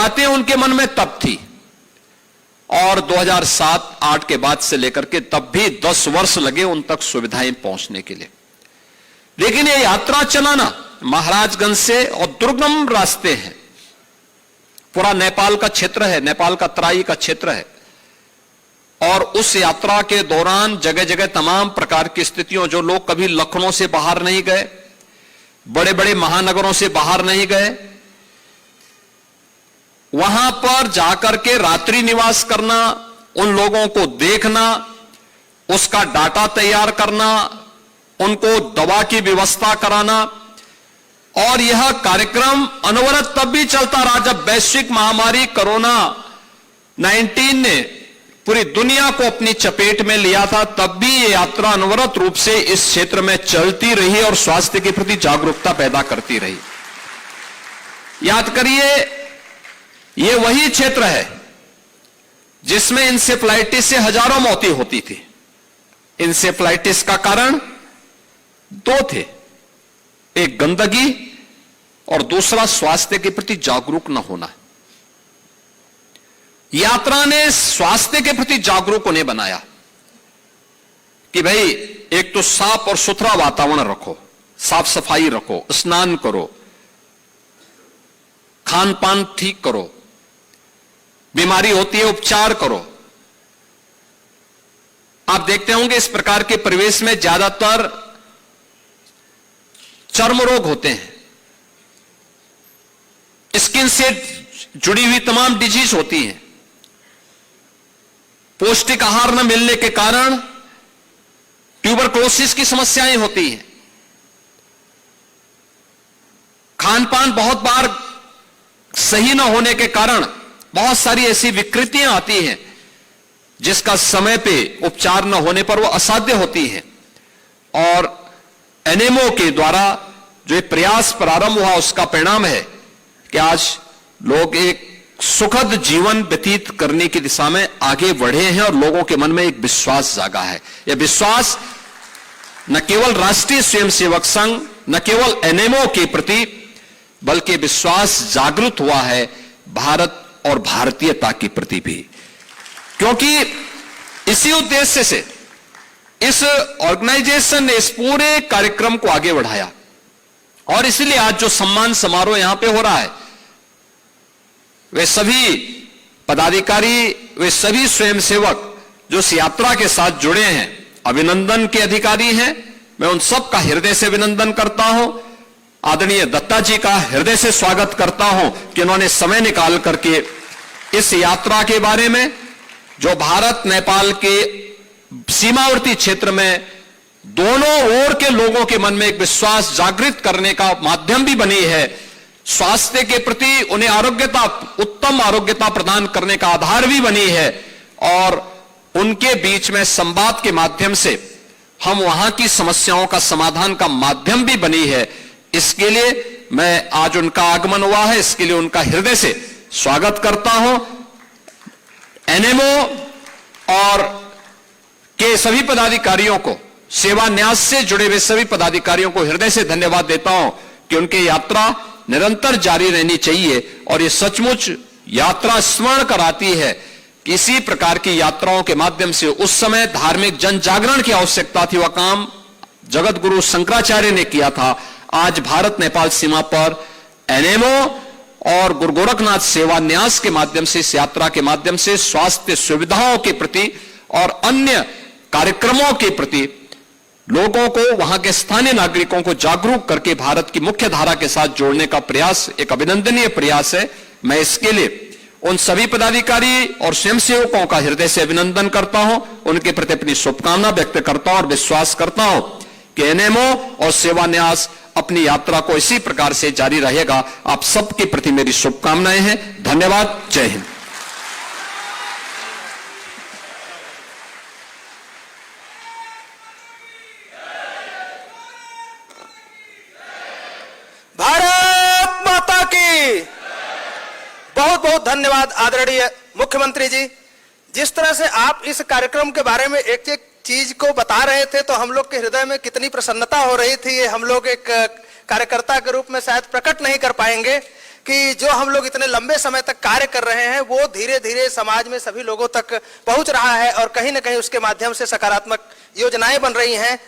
बातें उनके मन में तब थी, और 2007-8 के बाद से लेकर के तब भी 10 वर्ष लगे उन तक सुविधाएं पहुंचने के लिए। लेकिन ये यात्रा चलाना महाराजगंज से, और दुर्गम रास्ते हैं, पूरा नेपाल का क्षेत्र है, नेपाल का तराई का क्षेत्र है, और उस यात्रा के दौरान जगह जगह तमाम प्रकार की स्थितियों, जो लोग कभी लखनऊ से बाहर नहीं गए, बड़े बड़े महानगरों से बाहर नहीं गए, वहां पर जाकर के रात्रि निवास करना, उन लोगों को देखना, उसका डाटा तैयार करना, उनको दवा की व्यवस्था कराना, और यह कार्यक्रम अनवरत तब भी चलता रहा जब वैश्विक महामारी कोरोना 19 ने पूरी दुनिया को अपनी चपेट में लिया था। तब भी यह यात्रा अनवरत रूप से इस क्षेत्र में चलती रही और स्वास्थ्य के प्रति जागरूकता पैदा करती रही। याद करिए, यह वही क्षेत्र है जिसमें इंसेफ्लाइटिस से हजारों मौतें होती थी। इंसेफ्लाइटिस का कारण 2 थे, एक गंदगी और दूसरा स्वास्थ्य के प्रति जागरूक न होना। यात्रा ने स्वास्थ्य के प्रति जागरूक उन्हें बनाया कि भाई एक तो साफ और सुथरा वातावरण रखो, साफ सफाई रखो, स्नान करो, खान पान ठीक करो, बीमारी होती है उपचार करो। आप देखते होंगे इस प्रकार के परिवेश में ज्यादातर चर्म रोग होते हैं, स्किन से जुड़ी हुई तमाम डिजीज होती हैं। पौष्टिक आहार न मिलने के कारण ट्यूबरक्लोसिस की समस्याएं होती हैं। खान पान बहुत बार सही न होने के कारण बहुत सारी ऐसी विकृतियां आती हैं जिसका समय पे उपचार न होने पर वो असाध्य होती हैं। और एनएमओ के द्वारा जो एक प्रयास प्रारंभ हुआ, उसका परिणाम है कि आज लोग एक सुखद जीवन व्यतीत करने की दिशा में आगे बढ़े हैं और लोगों के मन में एक विश्वास जागा है। यह विश्वास न केवल राष्ट्रीय स्वयंसेवक संघ, न केवल एनएमओ के प्रति, बल्कि विश्वास जागृत हुआ है भारत और भारतीयता के प्रति भी। क्योंकि इसी उद्देश्य से इस ऑर्गेनाइजेशन ने इस पूरे कार्यक्रम को आगे बढ़ाया, और इसलिए आज जो सम्मान समारोह यहां पे हो रहा है, वे सभी पदाधिकारी, वे सभी स्वयंसेवक जो इस यात्रा के साथ जुड़े हैं, अभिनंदन के अधिकारी हैं। मैं उन सब का हृदय से अभिनंदन करता हूं। आदरणीय दत्ता जी का हृदय से स्वागत करता हूं कि उन्होंने समय निकाल करके इस यात्रा के बारे में, जो भारत नेपाल के सीमावर्ती क्षेत्र में दोनों ओर के लोगों के मन में एक विश्वास जागृत करने का माध्यम भी बनी है, स्वास्थ्य के प्रति उन्हें आरोग्यता, उत्तम आरोग्यता प्रदान करने का आधार भी बनी है, और उनके बीच में संवाद के माध्यम से हम वहां की समस्याओं का समाधान का माध्यम भी बनी है। इसके लिए मैं आज उनका आगमन हुआ है, इसके लिए उनका हृदय से स्वागत करता हूं। एनएमओ और के सभी पदाधिकारियों को, सेवा न्यास से जुड़े हुए सभी पदाधिकारियों को हृदय से धन्यवाद देता हूं कि उनकी यात्रा निरंतर जारी रहनी चाहिए। और ये सचमुच यात्रा स्मरण कराती है कि इसी प्रकार की यात्राओं के माध्यम से उस समय धार्मिक जन जागरण की आवश्यकता थी, वह काम जगत गुरु शंकराचार्य ने किया था। आज भारत नेपाल सीमा पर एनएमओ और गुरु गोरखनाथ सेवा न्यास के माध्यम से, इस यात्रा के माध्यम से स्वास्थ्य सुविधाओं के प्रति और अन्य कार्यक्रमों के प्रति लोगों को, वहां के स्थानीय नागरिकों को जागरूक करके भारत की मुख्य धारा के साथ जोड़ने का प्रयास एक अभिनंदनीय प्रयास है। मैं इसके लिए उन सभी पदाधिकारी और स्वयंसेवकों का हृदय से अभिनंदन करता हूं, उनके प्रति अपनी शुभकामना व्यक्त करता हूं और विश्वास करता हूं कि एनएमओ और सेवा न्यास अपनी यात्रा को इसी प्रकार से जारी रहेगा। आप सबके प्रति मेरी शुभकामनाएं हैं। धन्यवाद। जय हिंद। भारत माता की बहुत बहुत धन्यवाद आदरणीय मुख्यमंत्री जी। जिस तरह से आप इस कार्यक्रम के बारे में एक एक चीज को बता रहे थे, तो हम लोग के हृदय में कितनी प्रसन्नता हो रही थी, ये हम लोग एक कार्यकर्ता के रूप में शायद प्रकट नहीं कर पाएंगे। कि जो हम लोग इतने लंबे समय तक कार्य कर रहे हैं वो धीरे धीरे समाज में सभी लोगों तक पहुंच रहा है और कहीं ना कहीं उसके माध्यम से सकारात्मक योजनाएं बन रही हैं।